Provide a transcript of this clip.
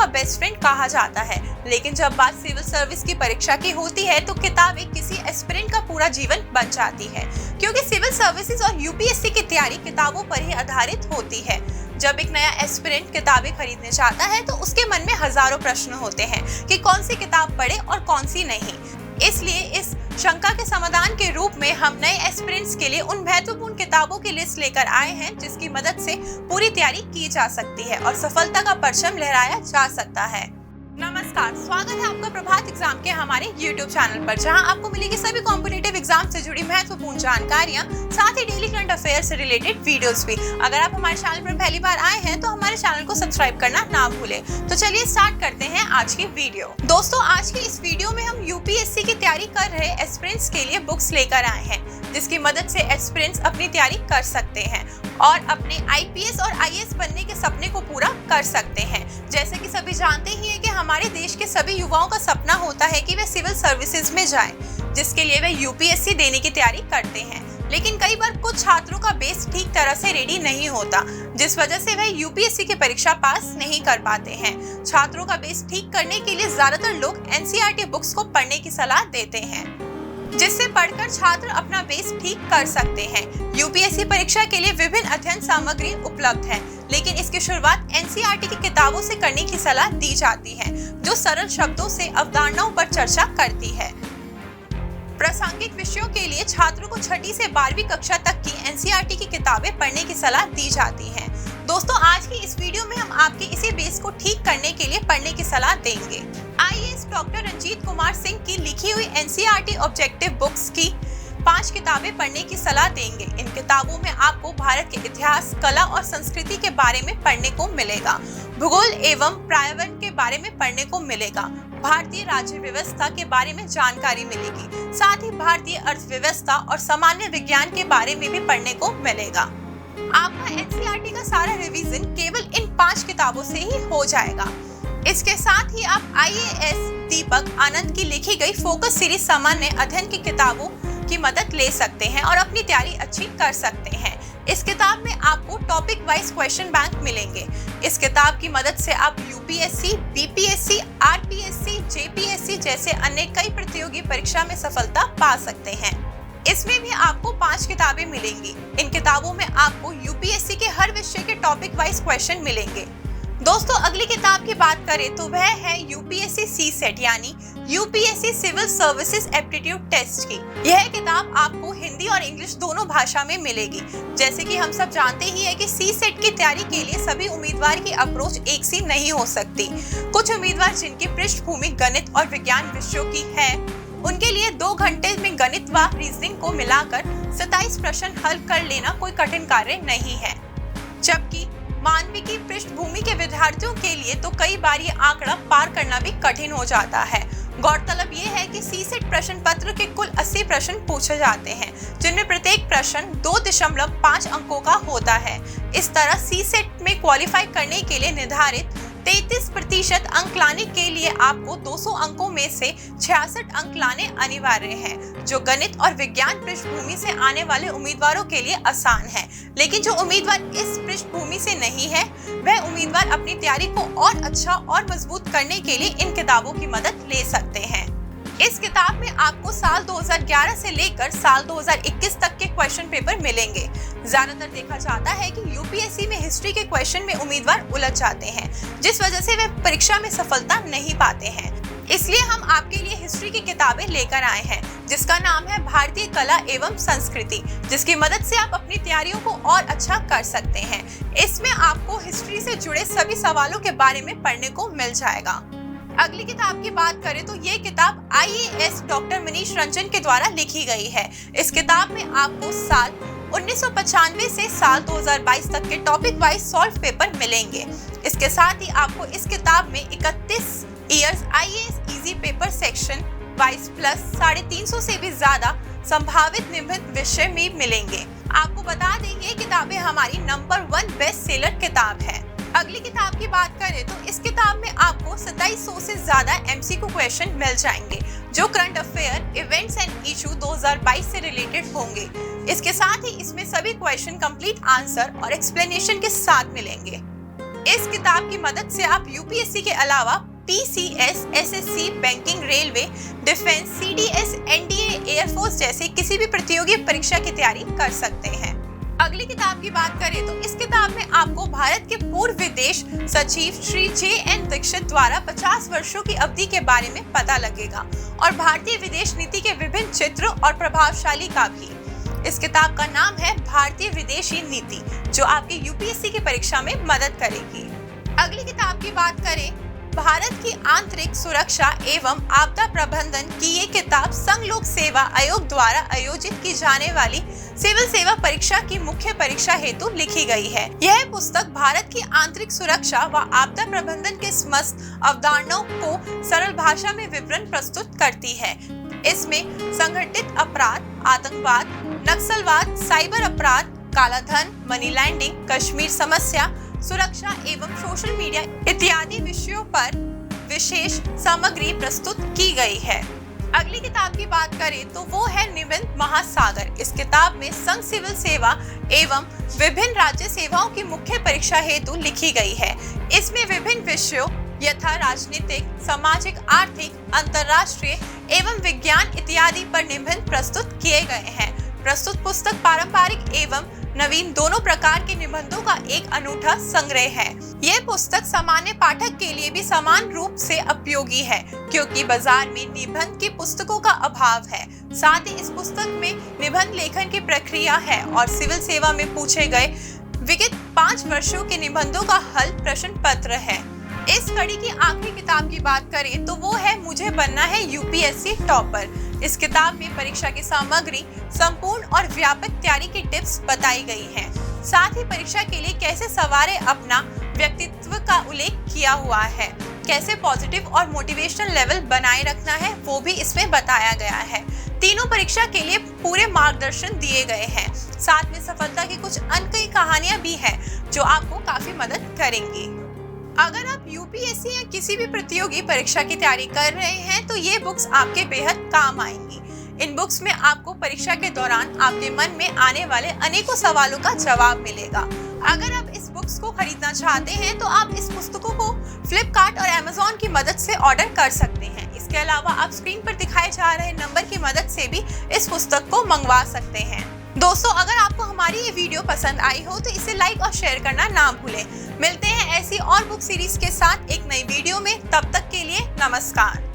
का best friend कहा जाता है, लेकिन जब बात सिविल सर्विस की परीक्षा की होती है तो किताबें किसी एस्पिरेंट का पूरा जीवन बन जाती है, क्योंकि सिविल सर्विसेज और यूपीएससी की तैयारी किताबों पर ही आधारित होती है। जब एक नया एस्पिरेंट किताबें खरीदने जाता है तो उसके मन में हजारों प्रश्न होते हैं कि कौन सी किताब पढ़े और कौन सी नहीं। इसलिए इस शंका के समाधान के रूप में हम नए एस्पिरेंट्स के लिए उन महत्वपूर्ण किताबों की लिस्ट लेकर आए हैं जिसकी मदद से पूरी तैयारी की जा सकती है और सफलता का परचम लहराया जा सकता है। नमस्कार, स्वागत है आपका प्रभात एग्जाम के हमारे YouTube चैनल पर, जहां आपको मिलेगी सभी कॉम्पिटिटिव एग्जाम से जुड़ी महत्वपूर्ण जानकारियां, साथ ही डेली करंट अफेयर से रिलेटेड वीडियोस भी। अगर आप हमारे चैनल पर पहली बार आए हैं तो हमारे चैनल को सब्सक्राइब करना ना भूलें। तो चलिए स्टार्ट करते हैं आज की वीडियो। दोस्तों, आज की इस वीडियो में हम यूपीएससी की तैयारी कर रहे एस्पिरेंट्स के लिए बुक्स लेकर आए हैं, जिसकी मदद से एस्पिरेंट्स अपनी तैयारी कर सकते हैं और अपने आईपीएस और आईएएस बनने के सपने को पूरा कर सकते हैं। जैसे कि सभी जानते ही है कि हमारे देश के सभी युवाओं का सपना होता है कि वे सिविल सर्विसेज में जाएं, जिसके लिए वे यूपीएससी देने की तैयारी करते हैं। लेकिन कई बार कुछ छात्रों का बेस ठीक तरह से रेडी नहीं होता, जिस वजह से वे यूपीएससी की परीक्षा पास नहीं कर पाते हैं। छात्रों का बेस ठीक करने के लिए ज्यादातर लोग एनसीईआरटी बुक्स को पढ़ने की सलाह देते हैं, जिससे पढ़कर छात्र अपना बेस ठीक कर सकते हैं। यूपीएससी परीक्षा के लिए विभिन्न अध्ययन सामग्री उपलब्ध है, लेकिन इसकी शुरुआत एनसीईआरटी की किताबों से करने की सलाह दी जाती है, जो सरल शब्दों से अवधारणाओं पर चर्चा करती है। प्रासंगिक विषयों के लिए छात्रों को 6ठी से 12वीं कक्षा तक की एनसीईआरटी की किताबें पढ़ने की सलाह दी जाती है। दोस्तों, आज की इस वीडियो में हम आपके इसी बेस को ठीक करने के लिए पढ़ने की सलाह देंगे। आईएएस डॉक्टर रंजीत कुमार सिंह की लिखी हुई एनसीईआरटी ऑब्जेक्टिव बुक्स की 5 किताबें पढ़ने की सलाह देंगे। इन किताबों में आपको भारत के इतिहास, कला और संस्कृति के बारे में पढ़ने को मिलेगा, भूगोल एवं पर्यावरण के बारे में पढ़ने को मिलेगा, भारतीय राज्य व्यवस्था के बारे में जानकारी मिलेगी, साथ ही भारतीय अर्थव्यवस्था और सामान्य विज्ञान के बारे में भी पढ़ने को मिलेगा। आपका एनसीईआरटी का सारा रिवीजन केवल इन 5 किताबों से ही हो जाएगा। इसके साथ ही आप आईएएस दीपक आनंद की लिखी गई फोकस सीरीज सामान्य अध्ययन की किताबों की मदद ले सकते हैं और अपनी तैयारी अच्छी कर सकते हैं। इस किताब में आपको टॉपिक वाइज क्वेश्चन बैंक मिलेंगे। इस किताब की मदद से आप यूपीएससी, बीपीएससी, आरपीएससी, जेपीएससी जैसे अन्य कई प्रतियोगी परीक्षा में सफलता पा सकते हैं। इसमें भी आपको 5 किताबें मिलेंगी। इन किताबों में आपको यूपीएससी के हर विषय के टॉपिक वाइज क्वेश्चन मिलेंगे। दोस्तों, अगली किताब की बात करें तो वह है यूपीएससी सीसेट यानी UPSC civil services aptitude test की। यह किताब आपको हिंदी और इंग्लिश दोनों भाषा में मिलेगी। जैसे कि हम सब जानते ही है कि सीसेट की तैयारी के लिए सभी उम्मीदवार की अप्रोच एक सी नहीं हो सकती। कुछ उम्मीदवार जिनकी पृष्ठभूमि गणित और विज्ञान विषयों की है, उनके लिए 2 घंटे में गणित व रीजनिंग को मिलाकर 27 प्रश्न हल कर लेना कोई कठिन कार्य नहीं है, जबकि मानविकी पृष्ठभूमि के विद्यार्थियों के लिए तो कई बार ये आंकड़ा पार करना भी कठिन हो जाता है। गौरतलब ये है कि सीसेट प्रश्न पत्र के कुल 80 प्रश्न पूछे जाते हैं, जिनमें प्रत्येक प्रश्न 2.5 अंकों का होता है। इस तरह सीसेट में क्वालिफाई करने के लिए निर्धारित 33% अंक लाने के लिए आपको 200 अंकों में से 66 अंक लाने अनिवार्य हैं, जो गणित और विज्ञान पृष्ठभूमि से आने वाले उम्मीदवारों के लिए आसान है। लेकिन जो उम्मीदवार इस पृष्ठभूमि से नहीं है, वह उम्मीदवार अपनी तैयारी को और अच्छा और मजबूत करने के लिए इन किताबों की मदद ले सकते हैं। इस किताब में आपको साल 2011 से लेकर साल 2021 तक के क्वेश्चन पेपर मिलेंगे। ज्यादातर देखा जाता है कि यूपीएससी में हिस्ट्री के क्वेश्चन में उम्मीदवार उलझ जाते हैं, जिस वजह से वे परीक्षा में सफलता नहीं पाते हैं। इसलिए हम आपके लिए हिस्ट्री की किताबें लेकर आए हैं, जिसका नाम है भारतीय कला एवं संस्कृति, जिसकी मदद से आप अपनी तैयारियों को और अच्छा कर सकते हैं। इसमें आपको हिस्ट्री से जुड़े सभी सवालों के बारे में पढ़ने को मिल जाएगा। अगली किताब की बात करें तो ये किताब आईएएस डॉक्टर मनीष रंजन के द्वारा लिखी गई है। इस किताब में आपको साल 1995 से साल 2022 तक के टॉपिक वाइज सॉल्व पेपर मिलेंगे। इसके साथ ही आपको इस किताब में 31 years IAS easy paper section wise plus 350 से भी ज्यादा संभावित निबंध विषय में मिलेंगे। आपको बता दें ये किताबें हमारी नंबर 1 बेस्ट सेलर किताब है। अगली किताब की बात करें तो इस किताब में आपको 2700 से ज्यादा एमसीक्यू क्वेश्चन मिल जाएंगे, जो current affair, events and issue 2022 से रिलेटेड होंगे। इसके साथ ही इसमें सभी क्वेश्चन कंप्लीट आंसर और एक्सप्लेनेशन के साथ मिलेंगे। इस किताब की मदद से आप यूपीएससी के अलावा PCS, SSC, banking, railway, defence, CDS, NDA, air force जैसे किसी भी प्रतियोगी परीक्षा की तैयारी कर सकते हैं। अगली किताब की बात करें तो इस किताब में आपको भारत के पूर्व विदेश सचिव श्री जे.एन. दीक्षित द्वारा 50 वर्षों की अवधि के बारे में पता लगेगा और भारतीय विदेश नीति के विभिन्न चित्र और प्रभावशाली का भी। इस किताब का नाम है भारतीय विदेशी नीति, जो आपकी यूपीएससी की परीक्षा में मदद करेगी। अगली किताब की बात करें, भारत की आंतरिक सुरक्षा एवं आपदा प्रबंधन की ये किताब संघ लोक सेवा आयोग द्वारा आयोजित की जाने वाली सिविल सेवा परीक्षा की मुख्य परीक्षा हेतु लिखी गई है। यह पुस्तक भारत की आंतरिक सुरक्षा व आपदा प्रबंधन के समस्त अवधारणाओं को सरल भाषा में विवरण प्रस्तुत करती है। इसमें संगठित अपराध, आतंकवाद, नक्सलवाद, साइबर अपराध, काला धन, मनी लैंडिंग, कश्मीर समस्या, सुरक्षा एवं सोशल मीडिया इत्यादि विषयों पर विशेष सामग्री प्रस्तुत की गई है। अगली किताब की बात करें तो वो है निबंध महासागर। इस किताब में संघ सिविल सेवा एवं विभिन्न राज्य सेवाओं की मुख्य परीक्षा हेतु लिखी गई है। इसमें विभिन्न विषयों यथा राजनीतिक, सामाजिक, आर्थिक, अंतर्राष्ट्रीय एवं विज्ञान इत्यादि पर निबंध प्रस्तुत किए गए हैं। प्रस्तुत पुस्तक पारंपरिक एवं नवीन दोनों प्रकार के निबंधों का एक अनूठा संग्रह है। यह पुस्तक सामान्य पाठक के लिए भी समान रूप से उपयोगी है, क्योंकि बाजार में निबंध की पुस्तकों का अभाव है। साथ ही इस पुस्तक में निबंध लेखन की प्रक्रिया है और सिविल सेवा में पूछे गए विगत 5 वर्षों के निबंधों का हल प्रश्न पत्र है। इस कड़ी की आखिरी किताब की बात करें तो वो है मुझे बनना है यूपीएससी टॉपर। इस किताब में परीक्षा की सामग्री, संपूर्ण और व्यापक तैयारी की टिप्स बताई गई हैं। साथ ही परीक्षा के लिए कैसे सवारें अपना व्यक्तित्व का उल्लेख किया हुआ है, कैसे पॉजिटिव और मोटिवेशनल लेवल बनाए रखना है वो भी इसमें बताया गया है। तीनों परीक्षा के लिए पूरे मार्गदर्शन दिए गए हैं। साथ में सफलता की कुछ अनकही कहानियां भी हैं जो आपको काफी मदद करेंगी। अगर आप यूपीएससी या किसी भी प्रतियोगी परीक्षा की तैयारी कर रहे हैं तो ये बुक्स आपके बेहद काम आएंगी। इन बुक्स में आपको परीक्षा के दौरान आपके मन में आने वाले अनेकों सवालों का जवाब मिलेगा। अगर आप इस बुक्स को खरीदना चाहते हैं तो आप इस पुस्तकों को फ्लिपकार्ट और अमेज़न की मदद से ऑर्डर कर सकते हैं। इसके अलावा आप स्क्रीन पर दिखाए जा रहे नंबर की मदद से भी इस पुस्तक को मंगवा सकते हैं। दोस्तों, अगर आपको हमारी ये वीडियो पसंद आई हो तो इसे लाइक और शेयर करना ना भूलें। मिलते हैं ऐसी और बुक सीरीज के साथ एक नई वीडियो में। तब तक के लिए नमस्कार।